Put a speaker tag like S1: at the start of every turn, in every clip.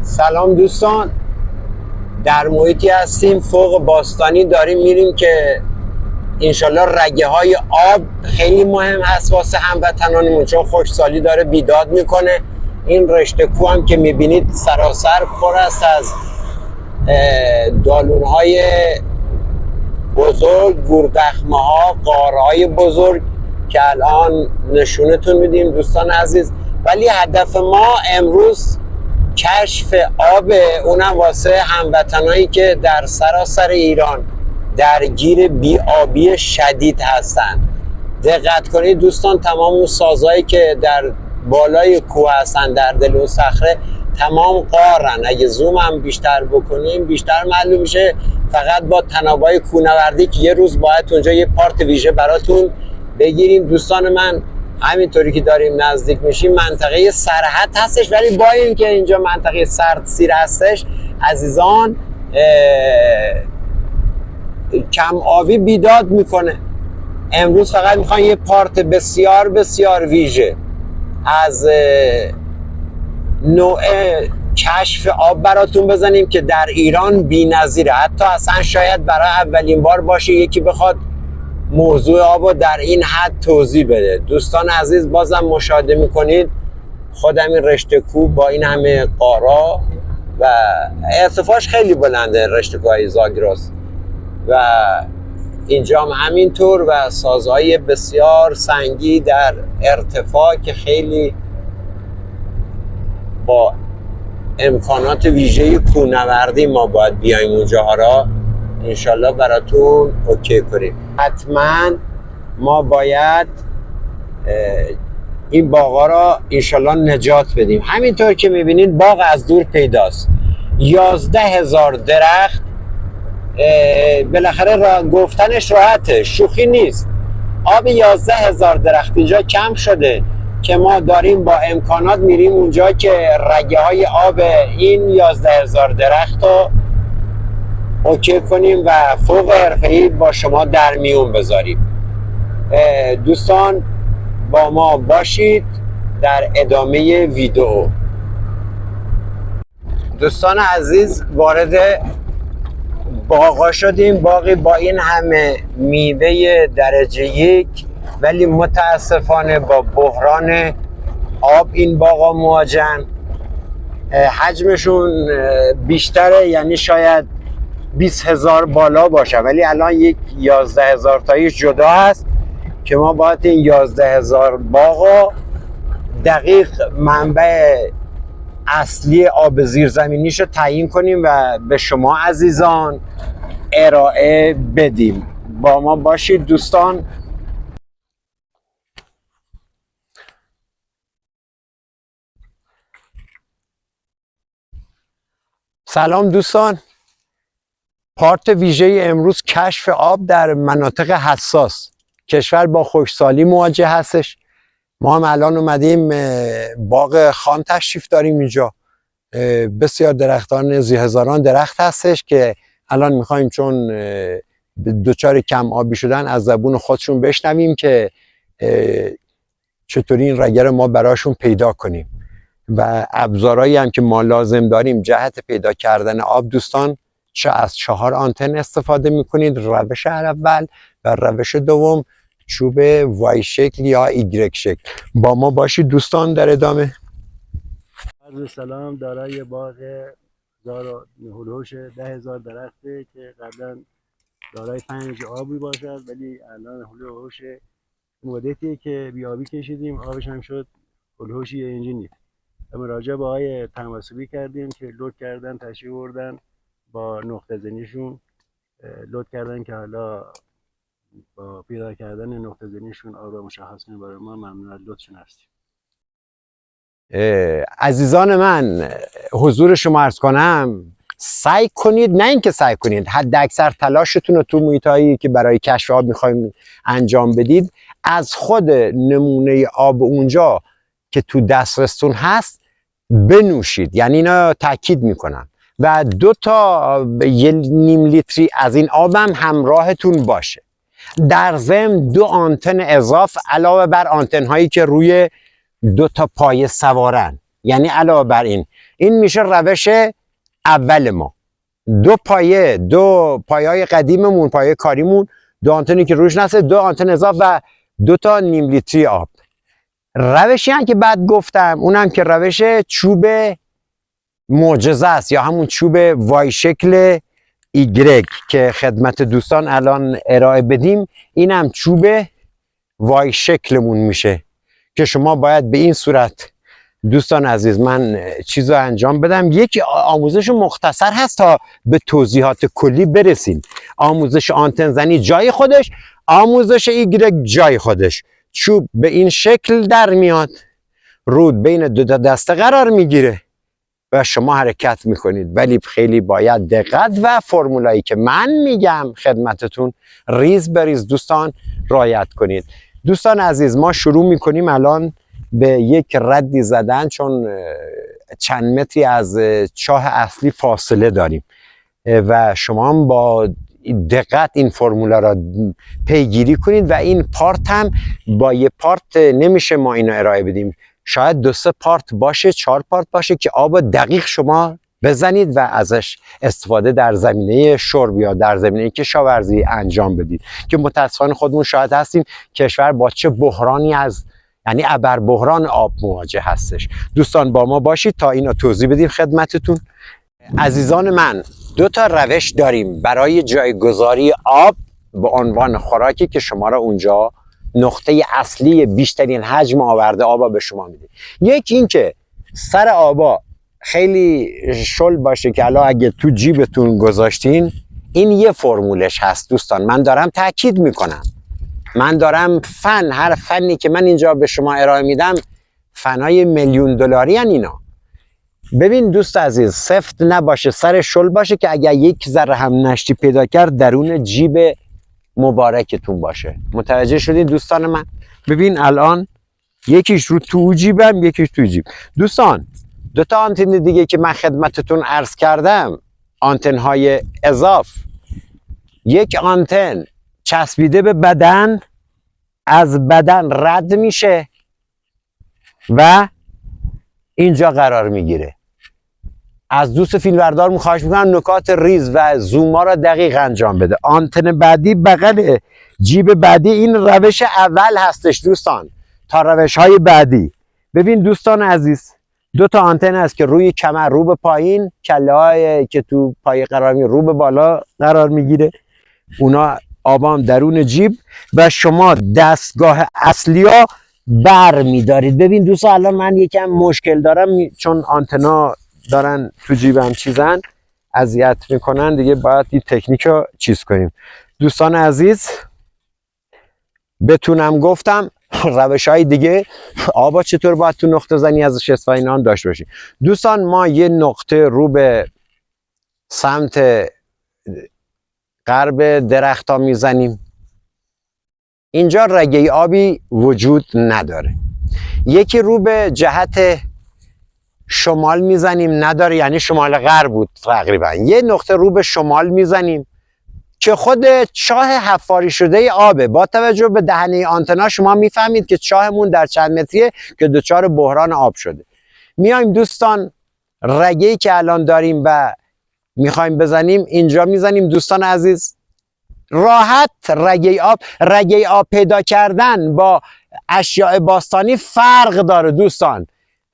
S1: سلام دوستان، در محیطی هستیم فوق باستانی داریم میریم که انشالله رگه های آب خیلی مهم هست واسه هموطنانمون، چون خشکسالی داره بیداد میکنه. این رشته کوه هم که میبینید سراسر پر است از دالون های بزرگ، گوردخمه ها، غارهای بزرگ که الان نشونتون میدیم دوستان عزیز. ولی هدف ما امروز کشف آب، اونم واسه هموطنایی که در سراسر ایران درگیر بی‌آبی شدید هستن. دقت کنید دوستان، تمام اون سازهایی که در بالای کوه هستن، در دل اون صخره، تمام غارن. اگه زوم هم بیشتر بکنیم بیشتر معلوم میشه. فقط با تنابای کوهنوردی که یه روز باید اونجا یه پارت ویژه براتون بگیریم دوستان من. همینطوری که داریم نزدیک میشیم منطقه سرحد هستش، ولی با این که اینجا منطقه سردسیر هستش عزیزان، کم آبی بیداد میکنه. امروز فقط میخوام یه پارت بسیار بسیار ویژه از نوع کشف آب براتون بزنیم که در ایران بی‌نظیره. حتی اصلا شاید برای اولین بار باشه یکی بخواد موضوع آب در این حد توضیح بده. دوستان عزیز بازم مشاهده میکنید خودم این رشته کوه با این همه قارا و ارتفاعش خیلی بلنده، رشته کوه زاگرس، و اینجا هم همینطور، و سازهای بسیار سنگی در ارتفاع که خیلی با امکانات ویژه کوهنوردی ما باید بیایم اونجاها را انشالله براتون اوکی کنیم. حتما ما باید این باغا را انشالله نجات بدیم. همینطور که میبینید باغ از دور پیداست، 11,000 درخت. بالاخره گفتنش راحته، شوخی نیست. آب 11,000 درخت اینجا کم شده که ما داریم با امکانات میریم اونجا که رگه های آب این 11,000 درخت رو اوکی کنیم و فوق حرفه‌ای با شما در میون بذاریم. دوستان با ما باشید در ادامه ویدئو. دوستان عزیز وارد باغا شدیم، باقی با این همه میوه درجه یک، ولی متاسفانه با بحران آب این باغا مواجهن. حجمشون بیشتره، یعنی شاید 20,000 بالا باشه، ولی الان یک 11,000 تاییش جدا هست که ما باید این 11,000 باغا دقیق منبع اصلی آب زیرزمینیش رو تعیین کنیم و به شما عزیزان ارائه بدیم. با ما باشید دوستان. سلام دوستان، پارت ویژه امروز کشف آب در مناطق حساس. کشور با خشکسالی مواجه هستش. ما هم الان اومدیم باغ خان تشریف داریم اینجا. بسیار درختان زی هزاران درخت هستش که الان میخوایم چون دوچار کم آبی شدن از زبون خودشون بشنویم که چطوری این رگه ما براشون پیدا کنیم و ابزارهایی هم که ما لازم داریم جهت پیدا کردن آب. دوستان چه از 4 آنتن استفاده میکنید، روش اول و روش دوم چوب وای شکل یا ایگرگ شکل. با ما باشید دوستان در ادامه.
S2: عرض سلام. دارای باغ هلوش 10,000 درخته که قبلا دارای 5 آبی باشد، ولی الان هلوش مدتیه که بیابی کشیدیم، آبش هم شد هلوشی اینجی نیست. مراجعه با آقای تماسبی کردیم که لود کردن، تشریف بردن با نقطه زنیشون لود کردن که حالا با پیدا کردن نقطه زنیشون آب مشخص کنیم برای ما. ممنون از لطفشون هستیم.
S1: عزیزان من حضور شما عرض کنم، سعی کنید، نه اینکه سعی کنید، حد اکثر تلاشتون رو تو محیطایی که برای کشف آب میخوایم انجام بدید از خود نمونه آب اونجا که تو دسترستون هست بنوشید. یعنی اینا تاکید میکنم. و 2 تا 1.5 لیتری از این آبم همراهتون باشه. در ضمن 2 آنتن اضاف علاوه بر آنتن هایی که روی 2 تا پایه سوارن. یعنی علاوه بر این میشه روش اول ما. دو پایه قدیممون، پایه کاریمون، 2 آنتنی که روش نصفه، 2 آنتن اضافه و 2 تا نیم لیتری آب. روشی هم که بعد گفتم اونم که روش چوب معجزه است یا همون چوب وای شکل ایگرگ که خدمت دوستان الان ارائه بدیم. اینم چوب وای شکلمون میشه که شما باید به این صورت دوستان عزیز من چیز رو انجام بدم. یک آموزش مختصر هست تا به توضیحات کلی برسیم. آموزش آنتن زنی جای خودش، آموزش ایگرگ جای خودش. چوب به این شکل در میاد، رود بین 2 دسته قرار میگیره و شما حرکت میکنید، ولی خیلی باید دقت و فرمولایی که من میگم خدمتتون ریز بریز دوستان رعایت کنید. دوستان عزیز ما شروع میکنیم الان به یک ردی زدن، چون چند متری از چاه اصلی فاصله داریم و شما هم با دقت این فرمولا را پیگیری کنید و این پارت هم با یه پارت نمیشه ما اینو ارائه بدیم، شاید 2-3 پارت باشه، 4 پارت باشه که آب دقیق شما بزنید و ازش استفاده در زمینه شرب یا در زمینه کشاورزی انجام بدید که متاسفانه خودمون شاهد هستیم کشور با چه بحرانی یعنی ابر بحران آب مواجه هستش. دوستان با ما باشید تا اینو توضیح بدیم خدمتتون. عزیزان من 2 تا روش داریم برای جایگذاری آب به عنوان خوراکی که شما را اونجا نقطه اصلی بیشترین حجم آورده آبا به شما میده. یکی این که سر آبا خیلی شل باشه که الان اگه تو جیبتون گذاشتین، این یه فرمولش هست دوستان. من دارم تاکید میکنم، من دارم هر فنی که من اینجا به شما ارائه میدم فنای میلیون دلاری ان اینا. ببین دوست عزیز، سفت نباشه، سر شل باشه که اگر یک ذره هم نشتی پیدا کرد درون جیب مبارکتون باشه. متوجه شدید دوستان من؟ ببین الان یکیش رو تو جیبم، یکیش تو جیب. دوستان 2 تا آنتن دیگه که من خدمتتون عرض کردم، آنتن های اضاف، یک آنتن چسبیده به بدن، از بدن رد میشه و اینجا قرار میگیره. از دوست فیلمبردار خواهش میکنم نکات ریز و زوما را دقیق انجام بده. آنتن بعدی بغل جیب بعدی، این روش اول هستش دوستان تا روش های بعدی. ببین دوستان عزیز 2 تا آنتن هست که روی کمر رو به پایین، کله های که تو پای قرار میگیره رو به بالا قرار میگیره، اونا آبام درون جیب و شما دستگاه اصلی ها بر میدارید. ببین دوستان الان من یکم مشکل دارم چون آنتنا دارن تو جیبم چیزن اذیت میکنن دیگه، باید این تکنیک رو چیز کنیم. دوستان عزیز بتونم گفتم روش های دیگه آبا چطور باید تو نقطه زنی ازش استفاده اینا هم داشته باشیم. دوستان ما یه نقطه رو به سمت غرب درختا میزنیم، اینجا رگه آبی وجود نداره. یکی رو به جهت شمال میزنیم، نداره، یعنی شمال غرب بود تقریبا. یه نقطه رو به شمال میزنیم که خود چاه حفاری شده آبه. با توجه به دهنه آنتنا شما میفهمید که چاهمون در چند متریه که دچار بحران آب شده. میایم دوستان رگه‌ای که الان داریم و میخوایم بزنیم اینجا میزنیم. دوستان عزیز راحت رگه آب پیدا کردن با اشیاء باستانی فرق داره دوستان.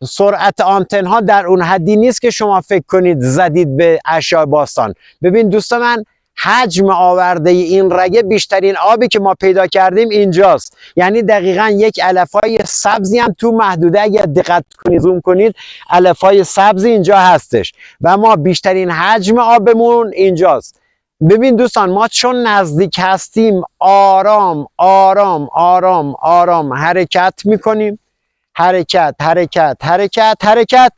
S1: سرعت آنتن ها در اون حدی نیست که شما فکر کنید زدید به اشیاء باستان. ببین دوستان من، حجم آورده این رگه بیشترین آبی که ما پیدا کردیم اینجاست، یعنی دقیقا یک الفای سبزی هم تو محدوده اگر دقت کنید زوم کنید الفای سبزی اینجا هستش و ما بیشترین حجم آبمون اینجاست. ببین دوستان ما چون نزدیک هستیم آرام آرام آرام آرام حرکت میکنیم، حرکت حرکت حرکت حرکت.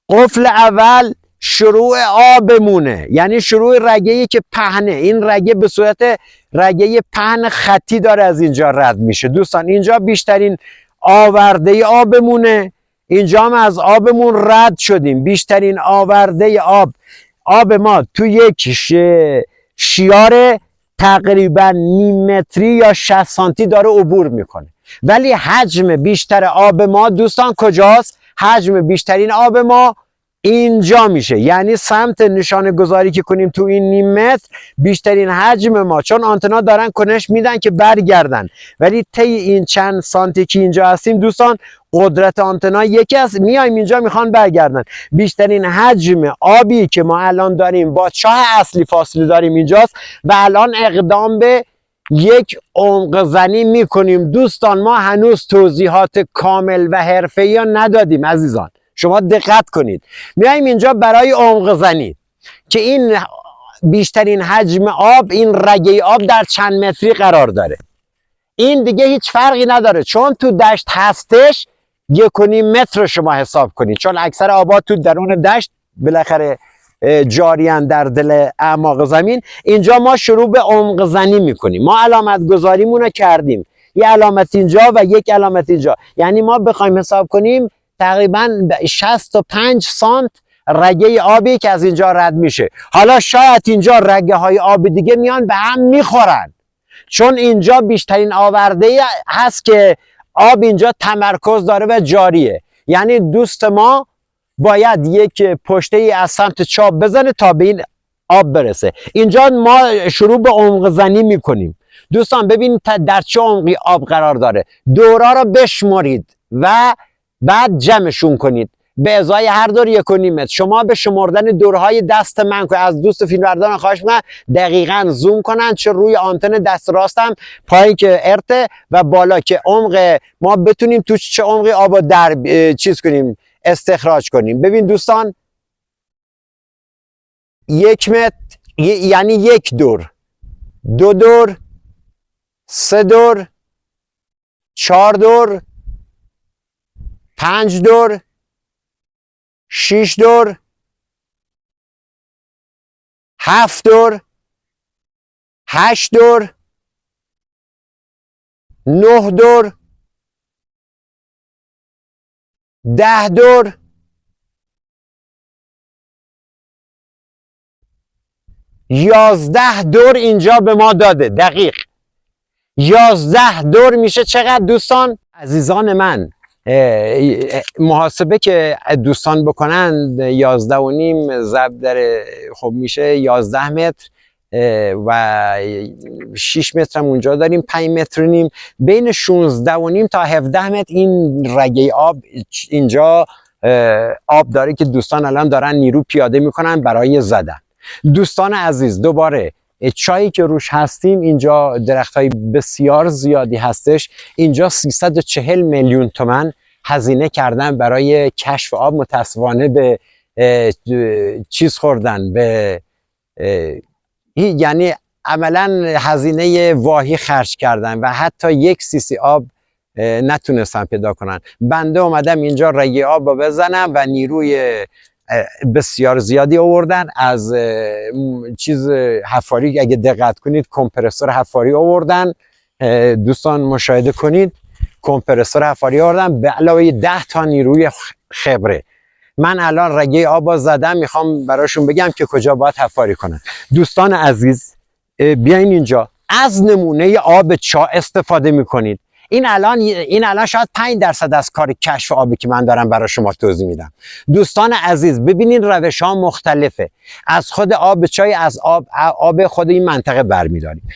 S1: قفل اول شروع آبمونه، یعنی شروع رگه‌ای که پهنه. این رگه به صورت رگه پهن خطی داره از اینجا رد میشه دوستان. اینجا بیشترین آورده آبمونه، اینجا هم از آبمون رد شدیم. بیشترین آورده آب ما تو یک شیار تقریبا نیم متری یا 60 سانتی داره عبور میکنه، ولی حجم بیشتر آب ما دوستان کجاست؟ حجم بیشترین آب ما اینجا میشه، یعنی سمت نشانه گذاری که کنیم تو این نیم متر بیشترین حجم ما، چون آنتنا دارن کنش میدن که برگردن، ولی طی این چند سانتی که اینجا هستیم دوستان قدرت آنتنا یکی است، میایم اینجا میخوان برگردن. بیشترین حجم آبی که ما الان داریم با چاه اصلی فاصله داریم اینجاست و الان اقدام به یک عمق زنی میکنیم. دوستان ما هنوز توضیحات کامل و حرفه‌ای ندادیم عزیزان، شما دقت کنید. میایم اینجا برای عمق زنی که این بیشترین حجم آب، این رگه آب در چند متری قرار داره. این دیگه هیچ فرقی نداره چون تو دشت هستش 1.5 متر شما حساب کنید، چون اکثر آبا تو درون دشت بالاخره جاریان در دل اعماق زمین. اینجا ما شروع به عمق زنی میکنیم. ما علامت گذاریمون رو کردیم، یه علامت اینجا و یک علامت اینجا، یعنی ما بخوایم حساب کنیم تقریبا 65 سانت رگه آبی که از اینجا رد میشه. حالا شاید اینجا رگه های آب دیگه میان به هم میخورن، چون اینجا بیشترین آورده هست که آب اینجا تمرکز داره و جاریه، یعنی دوست ما باید یک پشته ای از سمت چپ بزنه تا به این آب برسه. اینجا ما شروع به عمق زنی میکنیم. دوستان ببینید در چه عمقی آب قرار داره. دورا رو بشمارید و بعد جمعشون کنید. به ازای هر دور 1.5 متر. شما به شمردن دورهای دست من که از دوست فیلمبرداران خواهش می‌کنم دقیقاً زوم کنن، چه روی آنتن دست راستم پایین که ارته و بالا که عمق ما بتونیم تو چه عمقی آبو در چیز کنیم، استخراج کنیم. ببین دوستان 1 متر یعنی 1 دور، 2 دور، 3 دور، 4 دور، 5 دور، 6 دور، 7 دور، 8 دور، 9 دور، 10 دور، 11 دور اینجا به ما داده. دقیق 11 دور میشه چقدر دوستان عزیزان من؟ محاسبه که دوستان بکنن 11.5 ضرب در خب میشه 11 متر و 6 متر هم اونجا داریم، 5 متر و نیم، بین 16.5 تا 17 متر این رگه آب اینجا آب داره که دوستان الان دارن نیرو پیاده میکنن برای زدن. دوستان عزیز دوباره چایی که روش هستیم اینجا درخت های بسیار زیادی هستش. اینجا 340 میلیون تومان هزینه کردن برای کشف آب، متاسفانه به چیز خوردن، به یعنی عملا هزینه واهی خرج کردن و حتی 1 سیسی آب نتونستن پیدا کنن. بنده اومدم اینجا رگه آب رو بزنم و نیروی بسیار زیادی آوردن از چیز حفاری، اگه دقت کنید کمپرسور حفاری آوردن، دوستان مشاهده کنید کمپرسور حفاری آوردن به علاوه 10 تا نیروی خبره. من الان رگه آب زدم، میخوام براشون بگم که کجا باید حفاری کنن. دوستان عزیز بیاین اینجا، از نمونه آب چاه استفاده میکنید. این الان شاید 5% از کار کشف آبی که من دارم برای شما توضیح میدم. دوستان عزیز ببینید روش ها مختلفه. از خود آب چای، از آب خود این منطقه برمیداریم.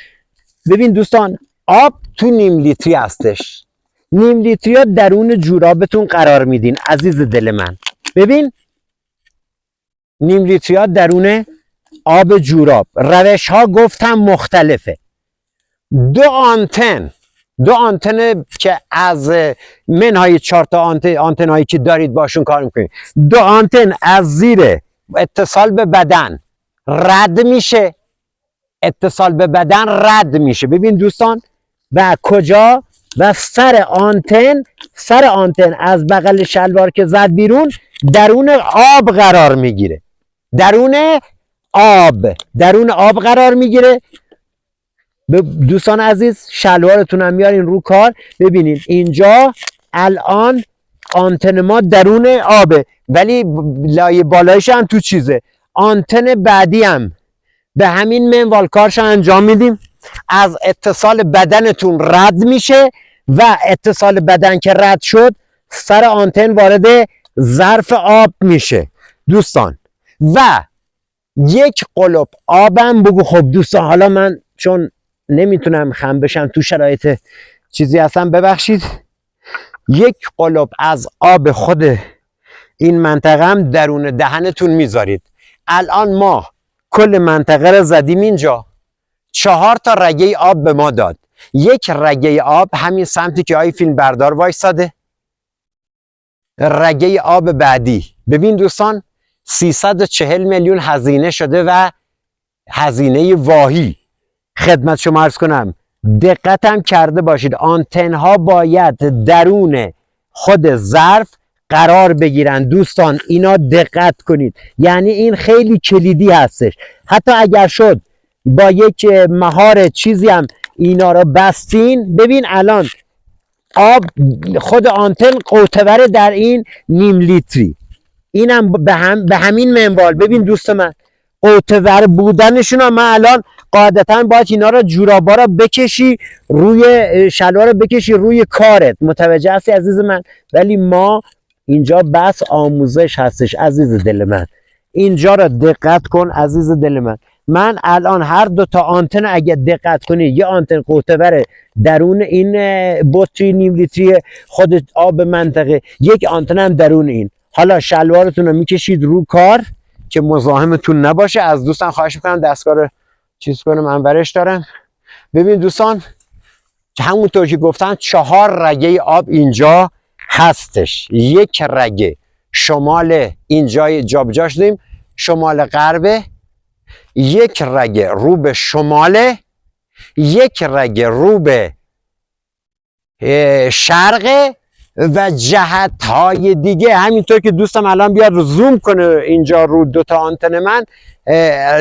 S1: ببین دوستان آب تو نیم لیتری هستش. نیم لیتری ها درون جورابتون قرار میدین عزیز دل من. ببین نیم لیتری ها درون آب جوراب. روش ها گفتم مختلفه. دو آنتن که از منهای 4 تا آنتن هایی که دارید باشون کار میکنید، 2 آنتن از زیر اتصال به بدن رد میشه، اتصال به بدن رد میشه. ببین دوستان و کجا و سر آنتن از بغل شلوار که زد بیرون درون آب قرار میگیره، درون آب قرار میگیره. دوستان عزیز شلوارتون هم میارین رو کار. ببینید اینجا الان آنتن ما درون آبه ولی لایه بالایش هم تو چیزه. آنتن بعدی هم به همین منوال کارش انجام میدیم. از اتصال بدنتون رد میشه و اتصال بدن که رد شد سر آنتن وارد ظرف آب میشه دوستان. و یک قلپ آبم بگو. خب دوستان حالا من چون نمیتونم خم بشم تو شرایط چیزی هستم ببخشید، یک قلپ از آب خود این منطقه هم درون دهنتون میذارید. الان ما کل منطقه رو زدیم اینجا، 4 تا رگه آب به ما داد. یک رگه آب همین سمتی که آی فیلم بردار وایساده، رگه آب بعدی ببین دوستان 340 میلیون هزینه شده و هزینه واهی. خدمت شما عرض کنم دقتم کرده باشید، آنتن ها باید درون خود ظرف قرار بگیرن دوستان، اینا دقت کنید، یعنی این خیلی کلیدی هستش. حتی اگر شد با یک مهار چیزی هم اینا رو بستین، ببین الان آب خود آنتن قوطه‌ور در این نیم لیتری، اینم به همین منوال. ببین دوست من قوطه‌ور بودنشون هم، من الان قاعدتا باید اینا رو جورابا رو بکشی روی شلوار رو بکشی روی کارت، متوجه هستی عزیز من؟ ولی ما اینجا بس آموزش هستش عزیز دل من، اینجا رو دقت کن عزیز دل من. من الان هر دو تا آنتن اگه دقت کنی، یه آنتن قوطه‌ور درون این بطری نیم لیتری خود آب منطقه، یک آنتن هم درون این. حالا شلوارتون رو میکشید رو کار که مزاحمتون نباشه. از دوستان خواهش میکنم دستگاه رو چیز کنم، من برش دارم. ببین دوستان همونطور که گفتم 4 رگه آب اینجا هستش. یک رگه شمال اینجا جابجاش داریم، شمال غربه، یک رگه رو به شماله، یک رگه رو به شرقه و جهت های دیگه. همینطور که دوستم الان بیاد رو زوم کنه اینجا رو 2 تا آنتن من،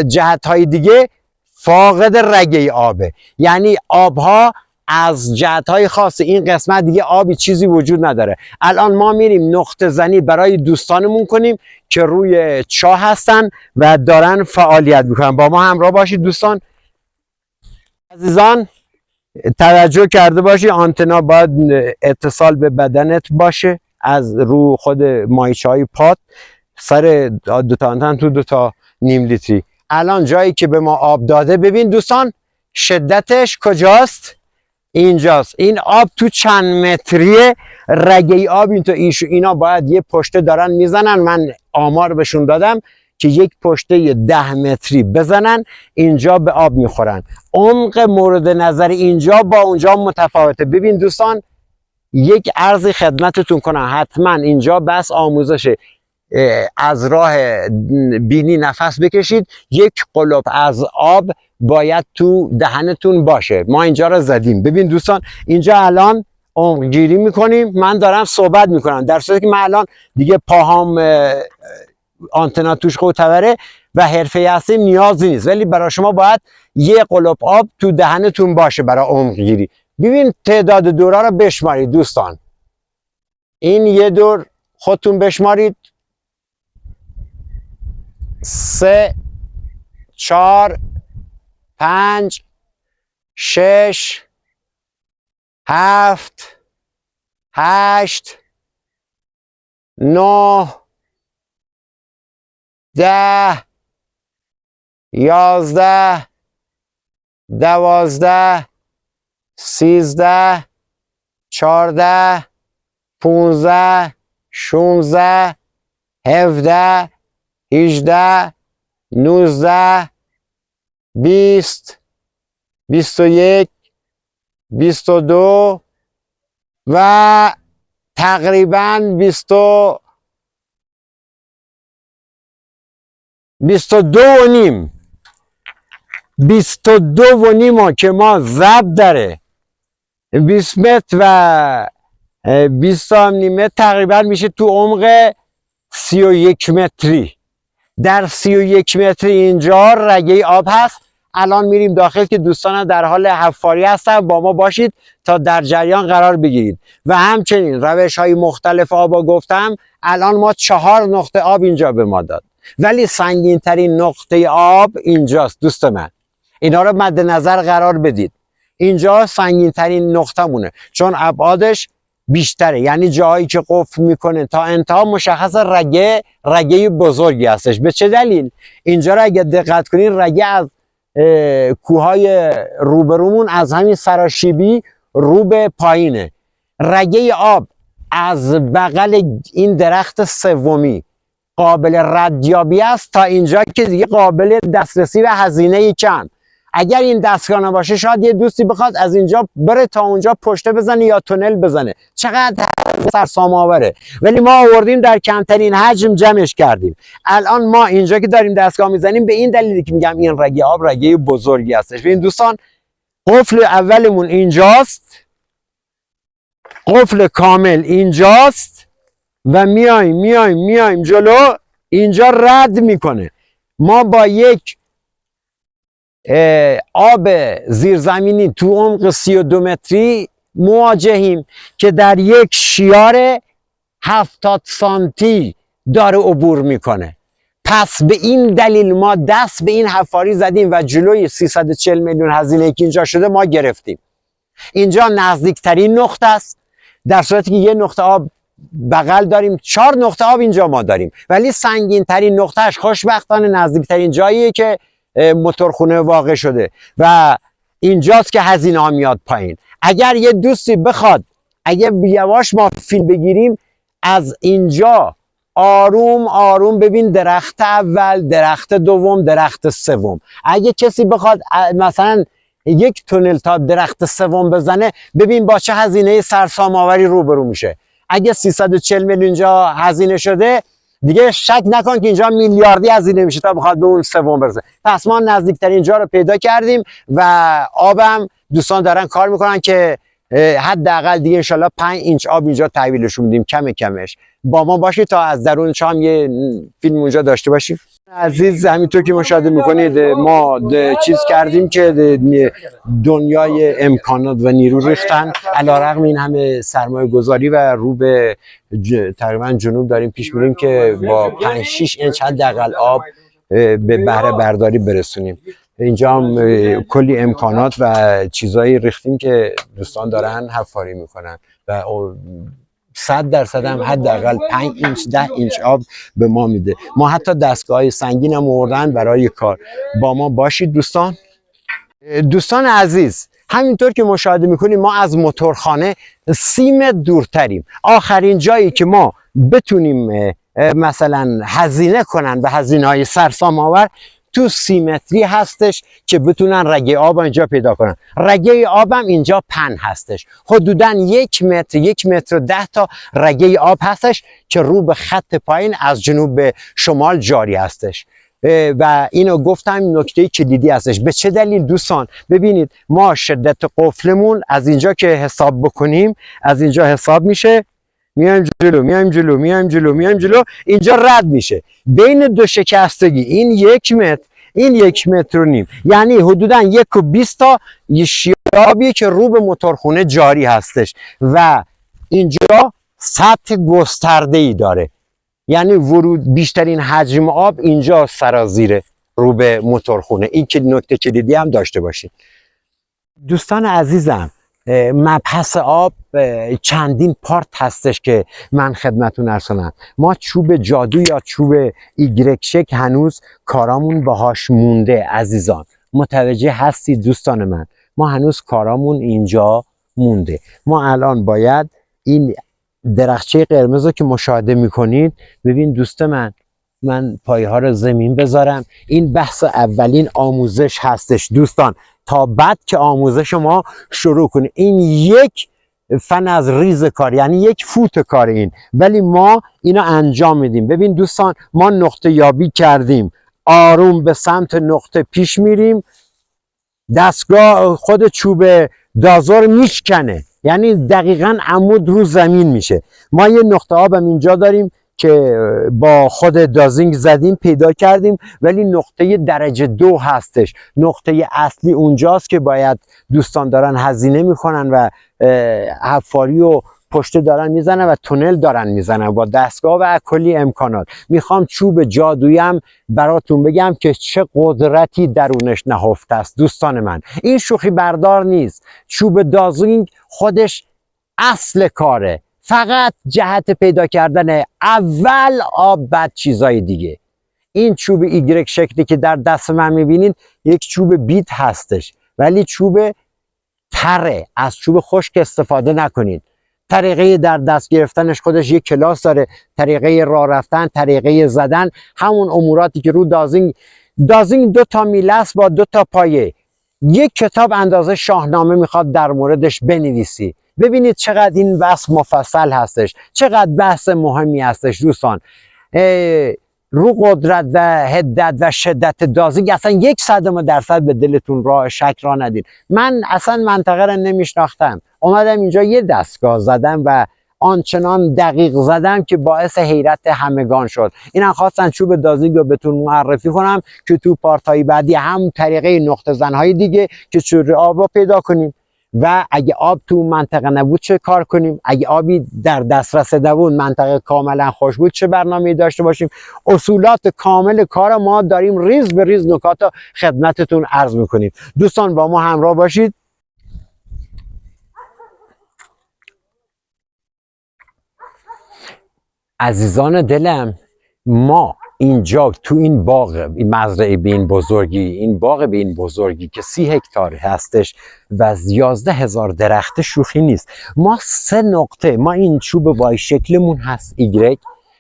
S1: جهت های دیگه فاقد رگه آبه، یعنی آبها از جهت های خاص این قسمت دیگه آبی چیزی وجود نداره. الان ما میریم نقطه زنی برای دوستانمون کنیم که روی چاه هستن و دارن فعالیت میکنن. با ما همراه باشید دوستان عزیزان. توجه کرده باشی آنتنا باید اتصال به بدنت باشه از رو خود مایچه های پات، سر 2 تا آنتن تو 2 تا نیم لیتری. الان جایی که به ما آب داده ببین دوستان شدتش کجاست؟ اینجاست. این آب تو چند متریه رگه آب این تو اینا باید یه پشته دارن میزنن، من آمار بهشون دادم که یک پشته 10 متری بزنن اینجا به آب میخورن. عمق مورد نظر اینجا با اونجا متفاوته. ببین دوستان یک عرضی خدمتتون کنم، حتما اینجا بس آموزشه، از راه بینی نفس بکشید، یک قلپ از آب باید تو دهنتون باشه. ما اینجا رو زدیم. ببین دوستان اینجا الان عمق گیری میکنیم، من دارم صحبت میکنم در صورتی که من الان دیگه پاهام آنتنا توش قوطه‌وره و حرفه‌ای هستی نیازی نیست، ولی برای شما باید یه قلپ آب تو دهنتون باشه برای عمق گیری. ببین تعداد دورا رو بشمارید دوستان، این یه دور خودتون بشمارید، 3 4 5 6 7 8 9 10 11 12 13 14 15 16 17 18 19 20 21 22 و تقریبا 22 و نیم 22 و نیم که ما ضبط داره 20 متر و 20 هم نیمه تقریبا میشه تو عمق 31 متری. در 31 متری اینجا رگه آب هست. الان میریم داخل که دوستان در حال حفاری هستن، با ما باشید تا در جریان قرار بگیرید. و همچنین روش های مختلف آبا گفتم، الان ما 4 نقطه آب اینجا به ما داد، ولی سنگین ترین نقطه آب اینجاست دوست من، اینا رو مد نظر قرار بدید. اینجا سنگین ترین نقطه مونه چون ابعادش بیشتره، یعنی جایی که قفل میکنه تا انتها مشخص رگه بزرگی هستش. به چه دلیل؟ اینجا را اگه دقت کنین رگه از کوههای روبرومون از همین سراشیبی رو به پایینه. رگه آب از بغل این درخت سومی قابل ردیابی است تا اینجا که دیگه قابل دسترسی و هزینه کم. اگر این دستگاه نباشه شاید یه دوستی بخواد از اینجا بره تا اونجا پشته بزنه یا تونل بزنه، چقدر سرسام آوره. ولی ما آوردیم در کمترین حجم جمعش کردیم. الان ما اینجا که داریم دستگاه میزنیم به این دلیلی که میگم این رگه آب رگه بزرگی هستش. ببین دوستان، قفل اولمون اینجاست، قفل کامل اینجاست و میایم جلو، اینجا رد میکنه. ما با یک آب زیرزمینی تو عمق 32 متری مواجهیم که در یک شیار 70 سانتی داره عبور میکنه. پس به این دلیل ما دست به این حفاری زدیم و جلوی 340 میلیون هزینه که اینجا شده ما گرفتیم. اینجا نزدیکترین نقطه است، در صورتی که یه نقطه آب بغل داریم، 4 نقطه آب اینجا ما داریم، ولی سنگین ترین نقطهش خوشبختانه نزدیکترین جاییه که موتورخونه واقع شده و اینجاست که هزینه ها میاد پایین. اگر یه دوستی بخواد، اگه یواش ما فیلم بگیریم از اینجا آروم ببین درخت اول، درخت دوم، درخت سوم. اگه کسی بخواد مثلا یک تونل تا درخت سوم بزنه، ببین با چه هزینه سرسام آوری روبرو میشه. اگه 340 میلیون اینجا هزینه شده، دیگه شک نکن که اینجا میلیاردی هزینه میشه تا بخواد به اون سوم برسه. پس ما نزدیکترین جا رو پیدا کردیم و آبم دوستان دارن کار میکنن که حداقل دیگه انشالله 5 اینچ آب اینجا تحویلشون میدیم کمش. با ما باشید تا از درون چام یه فیلم اونجا داشته باشیم. عزیز، همینطور که مشاهده میکنید ما چیز کردیم که دنیای امکانات و نیرو ریختن. علیرغم این همه سرمایه گذاری و رو به تقریبا جنوب داریم پیش میریم که با 5-6 اینچ حداقل آب به بهره برداری برسونیم. اینجا هم کلی امکانات و چیزایی ریختیم که دوستان دارن حفاری میکنن و 100% هم حداقل 5 اینچ 10 اینچ آب به ما میده. ما حتی دستگاه سنگین هم آوردن برای کار. با ما باشید دوستان. دوستان عزیز، همینطور که مشاهده میکنیم ما از موتورخانه 30 متر دورتریم. آخرین جایی که ما بتونیم مثلا هزینه کنن و هزینه‌های سرسام آور تو 30 متری هستش که بتونن رگه آب اینجا پیدا کنن. رگه آبم اینجا پن هستش، حدوداً 1 متر 1 متر و 10 تا رگه آب هستش که رو به خط پایین از جنوب به شمال جاری هستش. و اینو گفتم نکته کلیدی هستش. به چه دلیل دوستان؟ ببینید ما شدت قفلمون از اینجا که حساب بکنیم، از اینجا حساب میشه، میایم جلو، اینجا رد میشه. بین دو شکستگی این 1 متر، این 1 متر و نیم، یعنی حدودا 1.20 تا شیابی که رو به موتورخونه جاری هستش و اینجا سطح گسترده ای داره، یعنی ورود بیشترین حجم آب اینجا سرازیره رو به موتورخونه. این که نکته کلیدی هم داشته باشید. دوستان عزیزم، مبحث آب چندین پارت هستش که من خدمتون عرض کنم. ما چوب جادو یا چوب ایگرک شکل هنوز کارامون باهاش مونده. عزیزان متوجه هستید دوستان من؟ ما هنوز کارامون اینجا مونده. ما الان باید این درخچه قرمز رو که مشاهده میکنید، ببین دوست من پایه ها رو زمین بذارم. این بحث اولین آموزش هستش دوستان، تا بعد که آموزش ما شروع کنه. این یک فن از ریز کار، یعنی یک فوت کار این، ولی ما اینو انجام میدیم. ببین دوستان، ما نقطه یابی کردیم، آروم به سمت نقطه پیش میریم، دستگاه خود چوب دازور میشکنه، یعنی دقیقاً عمود رو زمین میشه. ما یه نقطه آبم اینجا داریم که با خود دازینگ زدیم پیدا کردیم، ولی نقطه درجه 2 هستش. نقطه اصلی اونجاست که باید دوستان دارن هزینه میکنن و حفاری و پشته دارن میزنن و تونل دارن میزنن با دستگاه و کلی امکانات. میخوام چوب جادویی براتون بگم که چه قدرتی درونش نهفته است دوستان من. این شوخی بردار نیست. چوب دازینگ خودش اصل کاره، فقط جهت پیدا کردن اول آب بعد چیزای دیگه. این چوب ایگرگ شکلی که در دست من میبینید یک چوب بیت هستش، ولی چوب تره، از چوب خشک استفاده نکنید. طریقه در دست گرفتنش خودش یک کلاس داره، طریقه راه رفتن، طریقه زدن، همون اموراتی که رو دازینگ 2 تا میله است با 2 تا پایه. یک کتاب اندازه شاهنامه میخواد در موردش بنویسی. ببینید چقدر این بحث مفصل هستش، چقدر بحث مهمی هستش دوستان. رو قدرت و حدت و شدت دازینگ اصلا 1% به دلتون شک را ندید. من اصلا منطقه را نمیشناختم، اومدم اینجا یه دستگاه زدم و آنچنان دقیق زدم که باعث حیرت همگان شد. اینم خواستن چوب دازینگ رو بهتون معرفی کنم که تو پارت‌های بعدی هم طریقه نقطه زن‌های دیگه که چجوری آب رو پیدا کنیم و اگه آب تو منطقه نبود چه کار کنیم، اگه آبی در دسترس نبود منطقه کاملا خوش بود چه برنامه‌ای داشته باشیم. اصولات کامل کار ما داریم، ریز به ریز نکات رو خدمتتون عرض میکنیم. دوستان با ما همراه باشید. عزیزان دلم، ما اینجا تو این باغ، این مزرعه به این بزرگی، این باغ به این بزرگی که 30 هکتار هستش و 11,000 درخت، شوخی نیست. ما 3 نقطه، ما این چوب وای شکلمون هست ایگرگ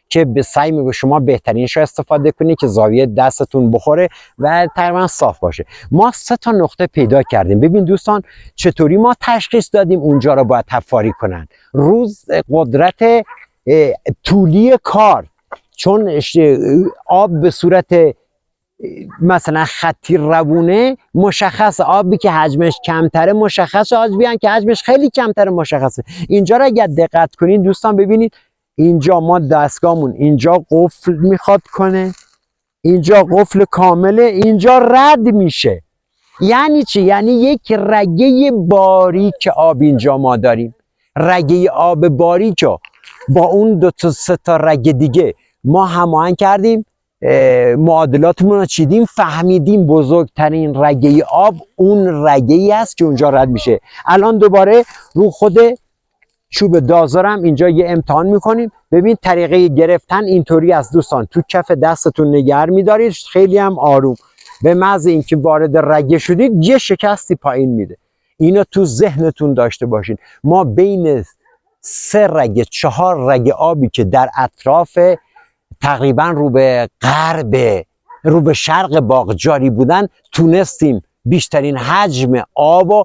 S1: که به سعی میگه شما بهترینش رو استفاده کنید که زاویه دستتون بخوره و تقریبا صاف باشه. ما 3 تا نقطه پیدا کردیم. ببین دوستان چطوری ما تشخیص دادیم اونجا رو باید حفاری کنن. روز قدرت طولی کار، چون آب به صورت مثلا خطی روونه مشخص، آبی که حجمش کمتره مشخص، آبی هم که حجمش خیلی کمتره مشخصه. اینجا را اگر دقت کنید دوستان ببینید اینجا ما دستگاهمون اینجا قفل میخواد کنه، اینجا قفل کامله، اینجا رد میشه. یعنی چی؟ یعنی یک رگه باریک آب اینجا ما داریم. رگه آب باریک با اون 2 تا 3 تا رگ دیگه ما هماهنگ کردیم، معادلاتمون رو چیدیم، فهمیدیم بزرگترین رگه آب اون رگه ای است که اونجا رد میشه. الان دوباره رو خود چوب دازارم اینجا یه امتحان میکنیم. ببین طریقه گرفتن اینطوری است دوستان، تو کف دستتون نگه میدارید، خیلی هم آروم، به محض اینکه وارد رگه شدید یه شکستی پایین میده. اینو تو ذهنتون داشته باشین. ما بین 3 رگ 4 رگ آبی که در اطراف تقریبا رو به غرب، رو به شرق باغ جاری بودن تونستیم بیشترین حجم آب رو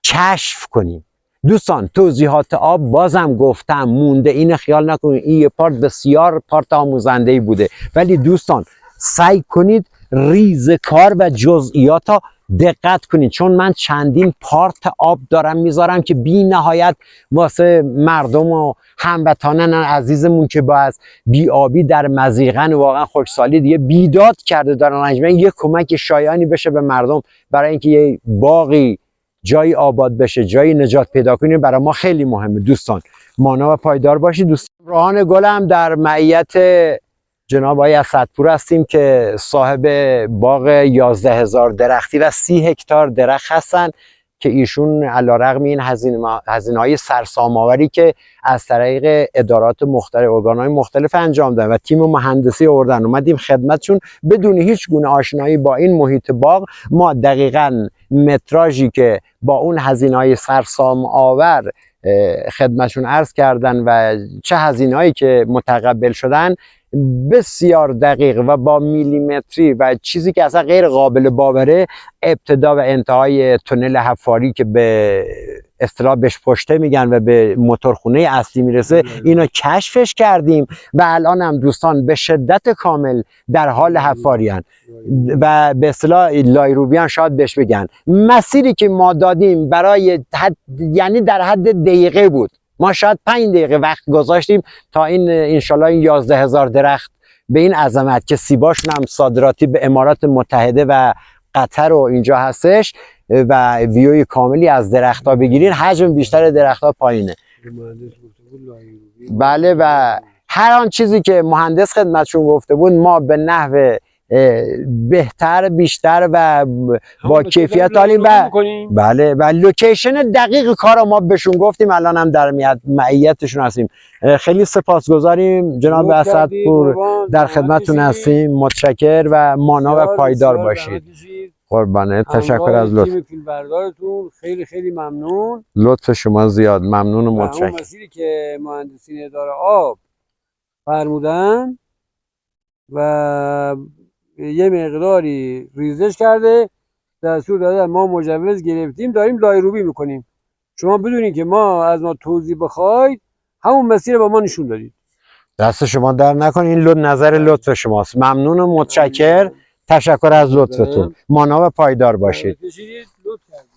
S1: کشف کنیم. دوستان توضیحات آب بازم گفتم مونده، این خیال نکنید، این یه پارت بسیار پارت آموزنده‌ای بوده، ولی دوستان سعی کنید ریز کار و جزئیات ها دقت کنید، چون من چندین پارت آب دارم میذارم که بی نهایت واسه مردم و هموطنان عزیزمون که باز بی آبی در مضیقن واقعا خوشسالی دیگه بیداد کرده دارن انجام، یه کمک شایانی بشه به مردم برای اینکه یه باقی جایی آباد بشه، جایی نجات پیدا کنه، برای ما خیلی مهمه. دوستان مانا و پایدار باشید. دوستان راهان گلم در معیت جناب آقای اسدپور هستیم که صاحب باغ 11,000 درختی و 30 هکتار درخت هستن که ایشون علیرغم این هزینه‌های سرسام‌آوری که از طریق ادارات مختلف، ارگان‌های مختلف انجام دادن و تیم مهندسی آوردن، اومدیم خدمتشون بدون هیچ گونه آشنایی با این محیط باغ. ما دقیقاً متراژی که با اون هزینه‌های سرسام‌آور خدمتشون عرض کردن و چه هزینه‌هایی که متقبل شدن بسیار دقیق و با میلیمتری و چیزی که اصلا غیر قابل باوره، ابتدا و انتهای تونل حفاری که به اصطلاح بهش پشته میگن و به موتورخونه اصلی میرسه، اینو کشفش کردیم و الان هم دوستان به شدت کامل در حال حفاریان و به اصطلاح لایروبیان شاید بهش بگن. مسیری که ما دادیم برای یعنی در حد دقیقه بود، ما شاید 5 دقیقه وقت گذاشتیم تا این انشالله این 11,000 درخت به این عظمت که سیباشون هم صادراتی به امارات متحده و قطر و اینجا هستش و ویوی کاملی از درخت‌ها بگیرین، حجم بیشتر درخت‌ها پایینه. بله و هر آن چیزی که مهندس خدمتشون گفته بود ما به نحو بهتر، بیشتر و با
S3: همون
S1: کیفیت
S3: بسیار
S1: عالی و
S3: می‌کنیم.
S1: بله و لوکیشن دقیق کار ما بهشون گفتیم، الان هم در معیتشون هستیم. خیلی سپاسگزاریم جناب
S3: لطف
S1: اسد
S3: کردید
S1: پور،
S3: قربان،
S1: در
S3: زحمت
S1: خدمتتون
S3: کشیدید.
S1: هستیم. متشکر و مانا و
S3: بسیار
S1: پایدار
S3: بسیار
S1: باشید.
S3: زحمت کشید.
S1: قربانه، تشکر
S3: همراه
S1: از لطف.
S3: تیم فیلمبردارتون خیلی خیلی ممنون.
S1: لطف شما زیاد، ممنون و
S3: و همون
S1: متشکر.
S3: مسیری که مهندسین اداره آب فرمودن و یه مقداری ریزش کرده، دستور دادن، ما مجوز گرفتیم، داریم دایروبی میکنیم. شما بدونید که از ما توضیح بخواید، همون مسیر با ما نشون دادید.
S1: دست شما در نکنین، این نظر لطف شماست. ممنون و متشکر. تشکر از لطفتون. مانا و پایدار باشید.
S3: کشیدید، لطف کردید.